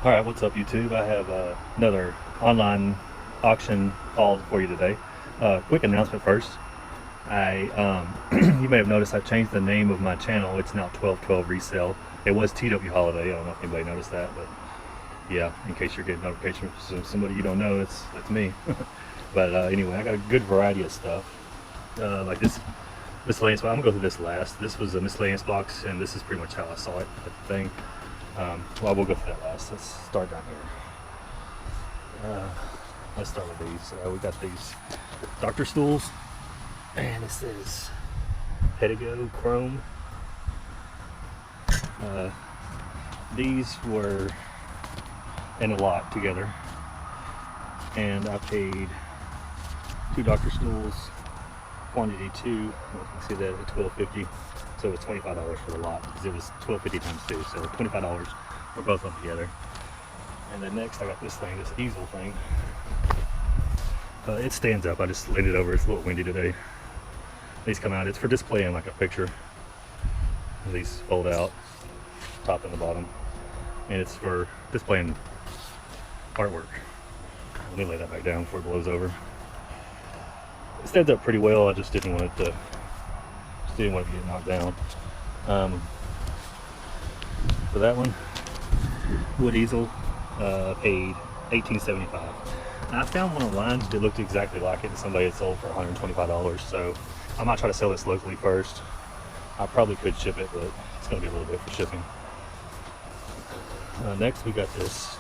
Alright, what's up YouTube? I have another online auction haul for you today. Quick announcement first. You may have noticed I changed the name of my channel. It's now 1212 Resale. It was TW Holiday. I don't know if anybody noticed that, but yeah, in case you're getting notifications from somebody you don't know, that's me. But anyway, I got a good variety of stuff. Like this miscellaneous box. I'm gonna go through this last. This was a miscellaneous box, and this is pretty much how I saw it, the thing. Well, we'll go through that last. Let's start down here. Let's start with these. We got these doctor stools, and this is Pedigo Chrome. These were in a lot together, and I paid 2 doctor stools, quantity 2. You can see that at $12.50. So it was $25 for the lot because it was $12.50 times 2, so $25 for both of them together. And then next I got this thing, this easel thing. It stands up. I just laid it over. It's a little windy today. These come out. It's for displaying like a picture. These fold out, top and the bottom, and it's for displaying artwork. Let me lay that back down before it blows over. It stands up pretty well. I just didn't want it to. Didn't want to get knocked down. For that one, wood easel, paid $18.75. Now I found one online that looked exactly like it, and somebody had sold for $125. So I might try to sell this locally first. I probably could ship it, but it's going to be a little bit for shipping. Next, we got this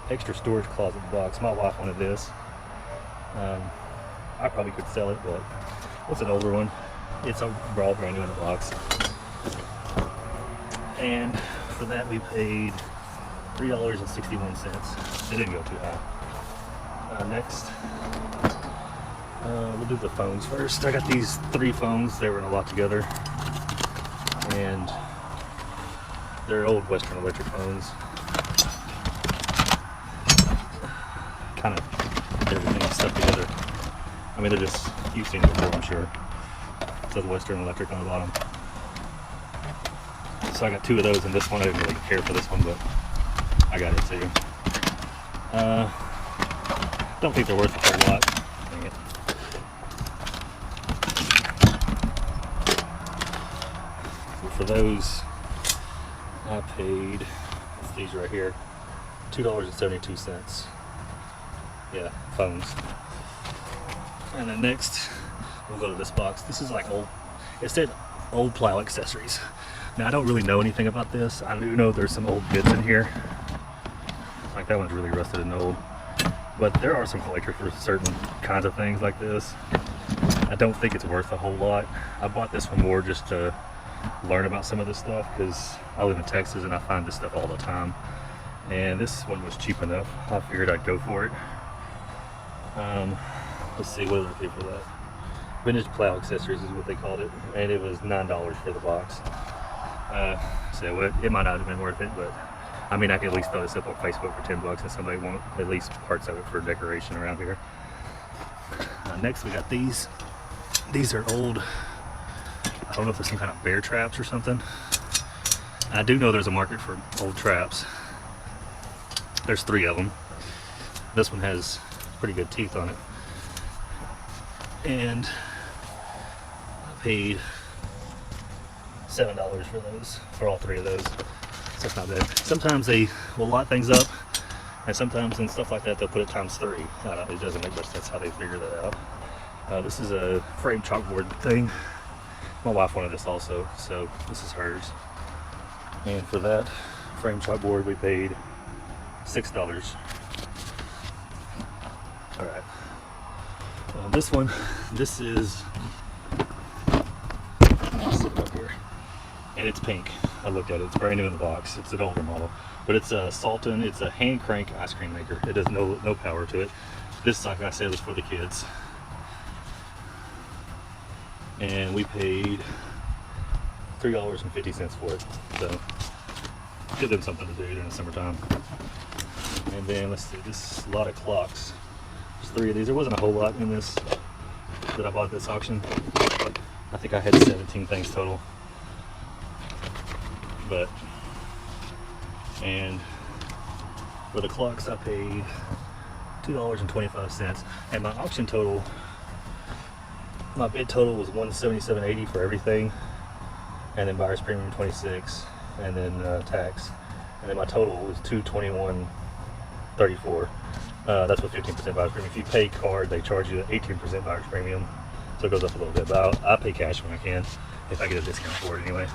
extra storage closet box. My wife wanted this. I probably could sell it, but it's an older one. It's all brand new in the box. And for that we paid $3.61. It didn't go too high. Next, we'll do the phones first. I got these 3 phones. They were in a lot together. And they're old Western Electric phones. Kind of everything stuck together. I mean, they're just, you've seen it before, I'm sure. It says Western Electric on the bottom. So I got 2 of those, and this one I didn't really care for this one, but I got it too. Don't think they're worth a whole lot. Dang it. So for those, I paid, it's these right here, $2.72. Yeah, phones. And then next, we'll go to this box. This is like old, it said old plow accessories. Now I don't really know anything about this. I do know there's some old bits in here. Like that one's really rusted and old. But there are some collectors for certain kinds of things like this. I don't think it's worth a whole lot. I bought this one more just to learn about some of this stuff because I live in Texas and I find this stuff all the time. And this one was cheap enough. I figured I'd go for it. Let's see, what did I pay for that? Vintage plow accessories is what they called it, and it was $9 for the box. So it might not have been worth it, but I mean, I could at least throw this up on Facebook for $10 and somebody want at least parts of it for decoration around here. Next we got these. These are old, I don't know if there's some kind of bear traps or something. I do know there's a market for old traps. There's 3 of them. This one has pretty good teeth on it. And I paid $7 for those, for all 3 of those. So it's not bad. Sometimes they will lot things up, and sometimes in stuff like that they'll put it times 3. I don't know, it doesn't make much sense how they figure that out. This is a frame chalkboard thing. My wife wanted this also, so this is hers. And for that frame chalkboard we paid $6. All right. This one, this is, I'll sit it up here, and it's pink. I looked at it, it's brand new in the box. It's an older model, but it's a Sultan. It's a hand crank ice cream maker. It has no power to it. This, like I said, was for the kids, and we paid $3.50 for it. So give them something to do during the summertime. And then let's see, this is a lot of clocks. There's 3 of these. There wasn't a whole lot in this that I bought at this auction. I think I had 17 things total. And For the clocks, I paid $2.25, and my auction total, my bid total was $177.80 for everything, and then buyer's premium 26, and then tax, and then my total was $221.34. That's with 15% buyer's premium. If you pay card, they charge you 18% buyer's premium, so it goes up a little bit. But I pay cash when I can, if I get a discount for it anyway.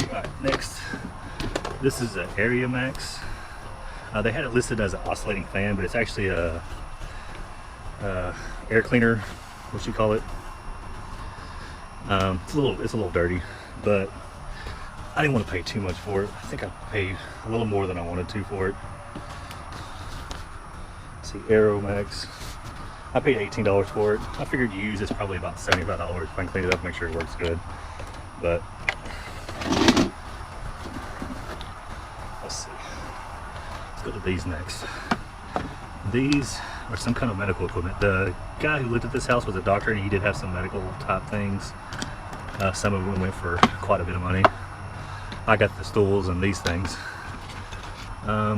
Alright, next, this is an Area Max. They had it listed as an oscillating fan, but it's actually a air cleaner, what you call it. It's a little dirty, but I didn't want to pay too much for it. I think I paid a little more than I wanted to for it. Let's see, Aero Max. I paid $18 for it. I figured used it's probably about $75 if I can clean it up, make sure it works good. But let's see. Let's go to these next. These are some kind of medical equipment. The guy who lived at this house was a doctor, and he did have some medical type things. Some of them went for quite a bit of money. I got the stools and these things. I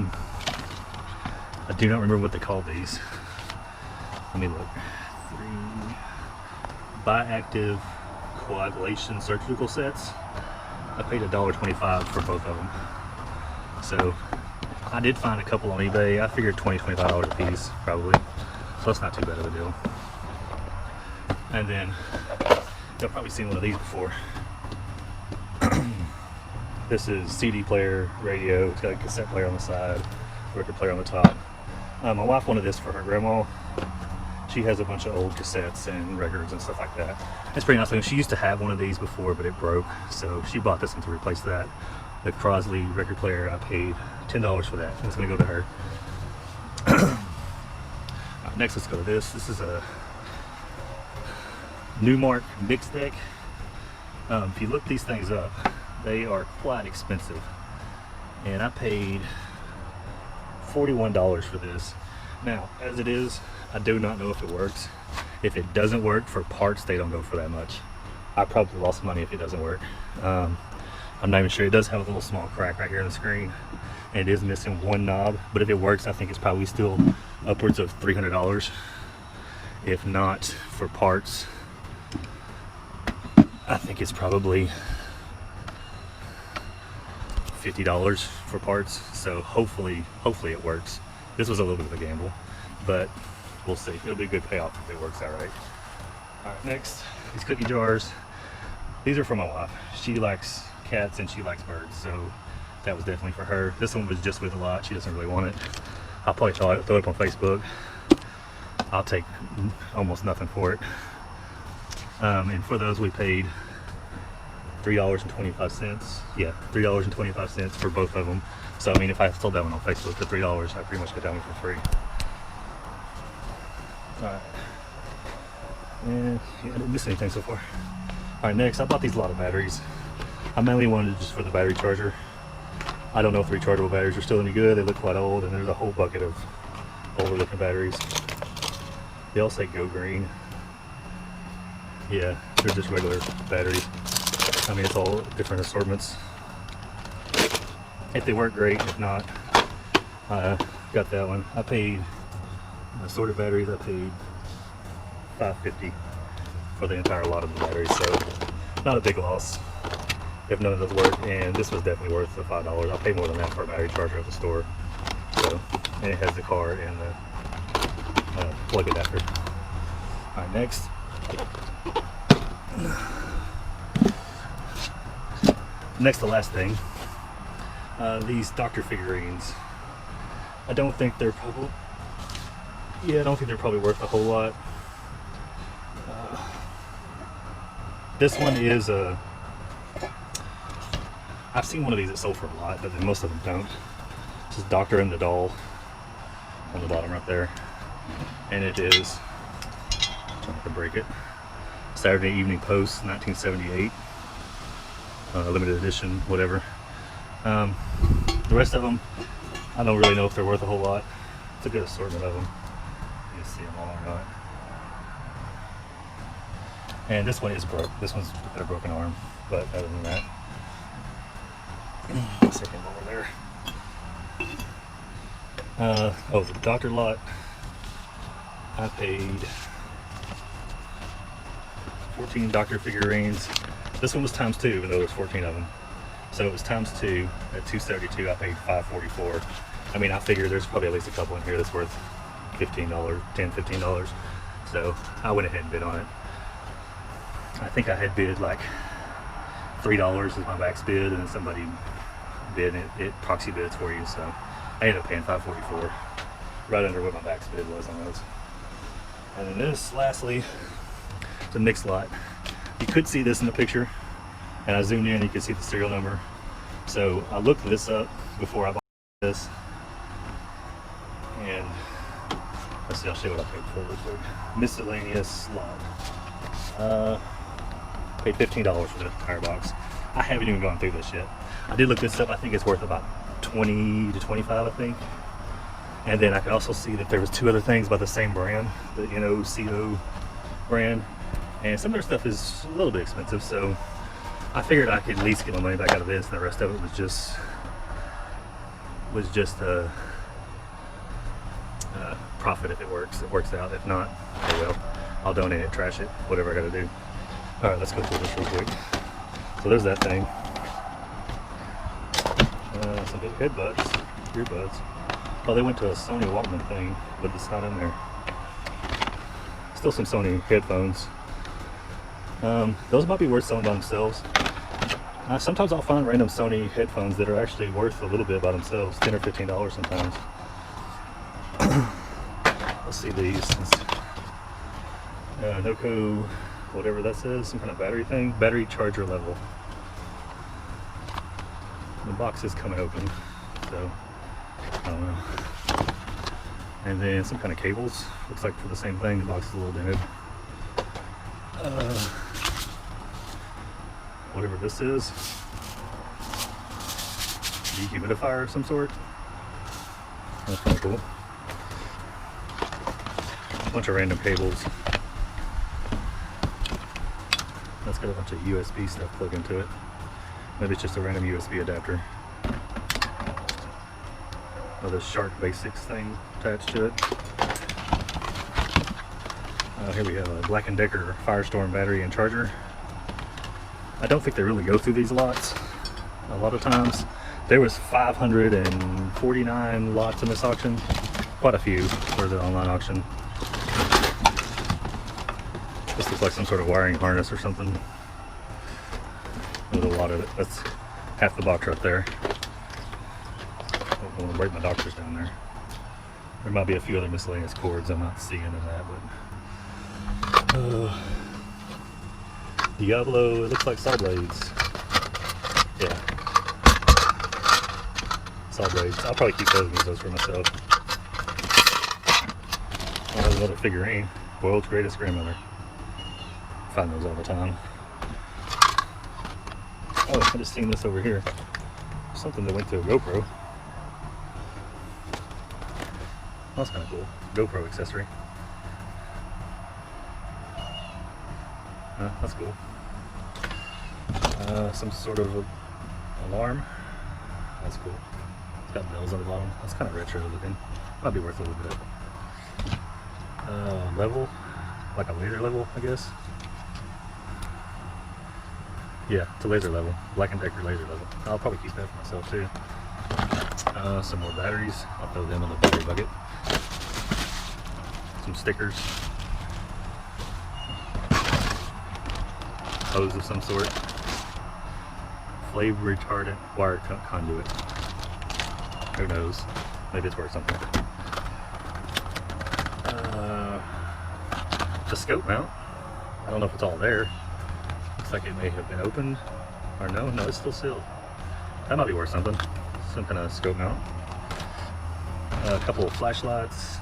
do not remember what they called these. Let me look. 3 Biactive coagulation surgical sets. I paid $1.25 for both of them. So I did find a couple on eBay. I figured $20–25 a piece, probably. So that's not too bad of a deal. And then you've probably seen one of these before. This is CD player, radio. It's got a cassette player on the side, record player on the top. My wife wanted this for her grandma. She has a bunch of old cassettes and records and stuff like that. It's pretty nice. She used to have one of these before, but it broke, so she bought this one to replace that. The Crosley record player, I paid $10 for that. It's going to go to her. Next, let's go to this. This is a Newmark mix deck. If you look these things up, they are quite expensive, and I paid $41 for this. Now, as it is, I do not know if it works. If it doesn't work, for parts, they don't go for that much. I probably lost money if it doesn't work. I'm not even sure. It does have a little small crack right here in the screen, and it is missing one knob, but if it works, I think it's probably still upwards of $300. If not, for parts, I think it's probably $50 for parts. So hopefully it works. This was a little bit of a gamble, but we'll see. It'll be a good payoff if it works out right. All right, next, these cookie jars. These are for my wife. She likes cats and she likes birds, so that was definitely for her. This one was just with a lot. She doesn't really want it. I'll probably throw it up on Facebook. I'll take almost nothing for it. And for those we paid $3.25. Yeah, $3.25 for both of them. So I mean, if I sold that one on Facebook for $3, I pretty much got that one for free. Alright. And yeah, I didn't miss anything so far. Alright, next, I bought these lotto batteries. I mainly wanted it just for the battery charger. I don't know if the rechargeable batteries are still any good. They look quite old, and there's a whole bucket of older looking batteries. They all say go green. Yeah, they're just regular batteries. I mean, it's all different assortments. If they work, great. If not, got that one. I paid assorted batteries. I paid $5.50 for the entire lot of the batteries, so not a big loss if none of those work. And this was definitely worth the $5. I'll pay more than that for a battery charger at the store. So, and it has the card and the plug adapter. All right, next. Next to last thing, these doctor figurines. I don't think they're probably, I don't think they're probably worth a whole lot. This one is I've seen one of these that sold for a lot, but then most of them don't. This is Doctor and the Doll on the bottom right there, and it is, I'm trying to break it, Saturday Evening Post, 1978. Limited edition, whatever. The rest of them, I don't really know if they're worth a whole lot. It's a good assortment of them. You can see them all or not. And this one is broke. This one's got a broken arm, but other than that, second over there. Oh, the doctor lot, I paid 14 doctor figurines. This one was times 2, even though there's 14 of them. So it was times 2 at $272. I paid $544. I mean, I figure there's probably at least a couple in here that's worth $15, $15. So I went ahead and bid on it. I think I had bid like $3 was my max bid, and then somebody bid it proxy bids for you. So I ended up paying $544, right under what my max bid was on those. And then this, lastly, it's a mixed lot. You could see this in the picture, and I zoomed in, you can see the serial number. So I looked this up before I bought this, and let's see, I'll show you what I paid for it real quick. Miscellaneous lot. Paid $15 for the entire box. I haven't even gone through this yet. I did look this up. I think it's worth about 20 to 25, I think. And then I could also see that there was 2 other things by the same brand, the NOCO brand, and some of their stuff is a little bit expensive. So I figured I could at least get my money back out of this, and the rest of it was just a profit if it works. It works out. If not, oh well. I'll donate it, trash it, whatever I got to do. All right, let's go through this real quick. So there's that thing. Some big headbuds, earbuds. Oh, they went to a Sony Walkman thing, but it's not in there. Still some Sony headphones. Those might be worth selling by themselves. Sometimes I'll find random Sony headphones that are actually worth a little bit by themselves, $10 or $15 sometimes. Let's see these. NOCO, whatever that says, some kind of battery thing. Battery charger level. The box is coming open, so I don't know. And then some kind of cables. Looks like for the same thing. The box is a little dented. Whatever this is. Dehumidifier of some sort. That's kind of cool. A bunch of random cables. That's got a bunch of USB stuff plugged into it. Maybe it's just a random USB adapter. Another Shark Basics thing attached to it. Here we have a Black & Decker Firestorm battery and charger. I don't think they really go through these lots a lot of times. There was 549 lots in this auction. Quite a few for the online auction. This looks like some sort of wiring harness or something. There's a lot of it. That's half the box right there. I don't want to break my doctors down there. There might be a few other miscellaneous cords I'm not seeing in that, but Diablo, it looks like saw blades. Yeah. Saw blades. I'll probably keep those and use those for myself. Oh, there's another figurine. World's Greatest Grandmother. Find those all the time. Oh, I just seen this over here. Something that went to a GoPro. That's kind of cool. GoPro accessory. That's cool. Some sort of alarm. That's cool. It's got bells on the bottom. That's kind of retro looking. Might be worth a little bit. Level, like a laser level, I guess. Yeah, it's a laser level. Black & Decker laser level. I'll probably keep that for myself too. Some more batteries. I'll throw them in the battery bucket. Some stickers. Hose of some sort. Flame retardant wire conduit. Who knows? Maybe it's worth something. The scope mount. I don't know if it's all there. Looks like it may have been opened. Or no, it's still sealed. That might be worth something. Some kind of scope mount. A couple of flashlights.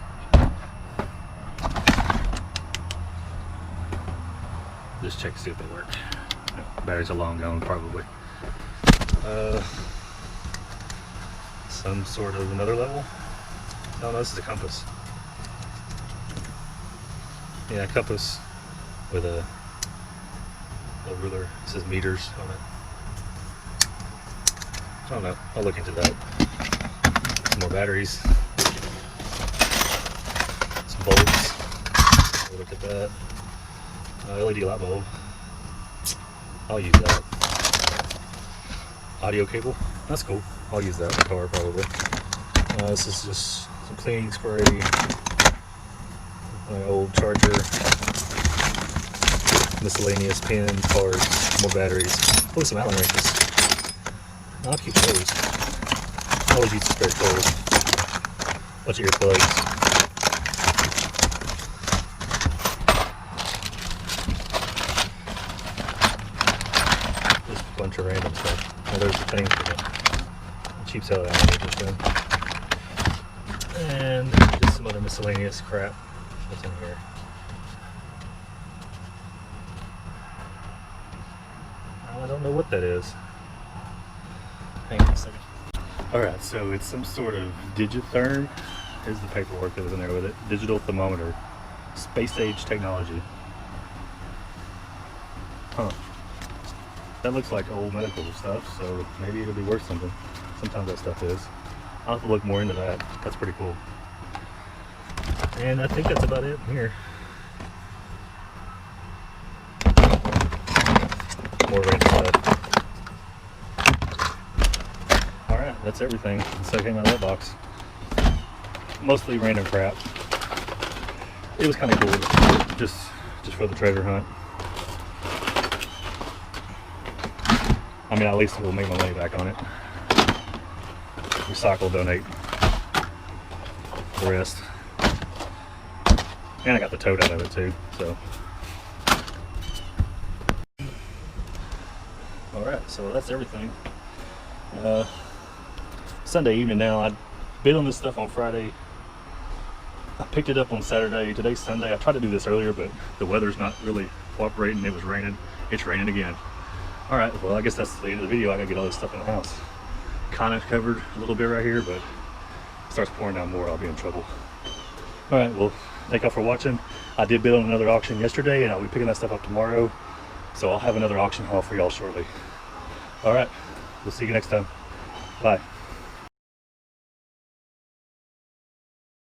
Just check to see if they work. No, batteries are long gone, probably. Some sort of another level. No, this is a compass. Yeah, a compass with a ruler. It says meters on it. I don't know. I'll look into that. Some more batteries. look at that. LED light bulb. I'll use that. Audio cable. That's cool. I'll use that in the car probably. This is just some cleaning spray. My old charger. Miscellaneous pins, cards, more batteries. Oh, some Allen wrenches. I'll keep those. I always use the spare tools. Bunch of earplugs. Just a bunch of random stuff. Now there's the thing for the cheap sale Allen wrenches then. And just some other miscellaneous crap that's in here. I don't know what that is. Hang on a second. Alright, so it's some sort of digitherm. Here's the paperwork that was in there with it. Digital thermometer. Space age technology. Huh. That looks like old medical stuff, so maybe it'll be worth something. Sometimes that stuff is. I'll have to look more into that. That's pretty cool. And I think that's about it here. More random stuff. Alright, that's everything. So I came out of that box. Mostly random crap. It was kind of cool, just for the treasure hunt. I mean, at least we'll make my money back on it. Recycle, donate. The rest. And I got the tote out of it too, so. Alright, so that's everything. Sunday evening now. I bid on this stuff on Friday. I picked it up on Saturday. Today's Sunday. I tried to do this earlier, but the weather's not really cooperating. It was raining. It's raining again. Alright, well I guess that's the end of the video. I gotta get all this stuff in the house. Kind of covered a little bit right here, but if it starts pouring down more, I'll be in trouble. Alright, well, thank y'all for watching. I did bid on another auction yesterday, and I'll be picking that stuff up tomorrow. So I'll have another auction haul for y'all shortly. Alright, we'll see you next time. Bye.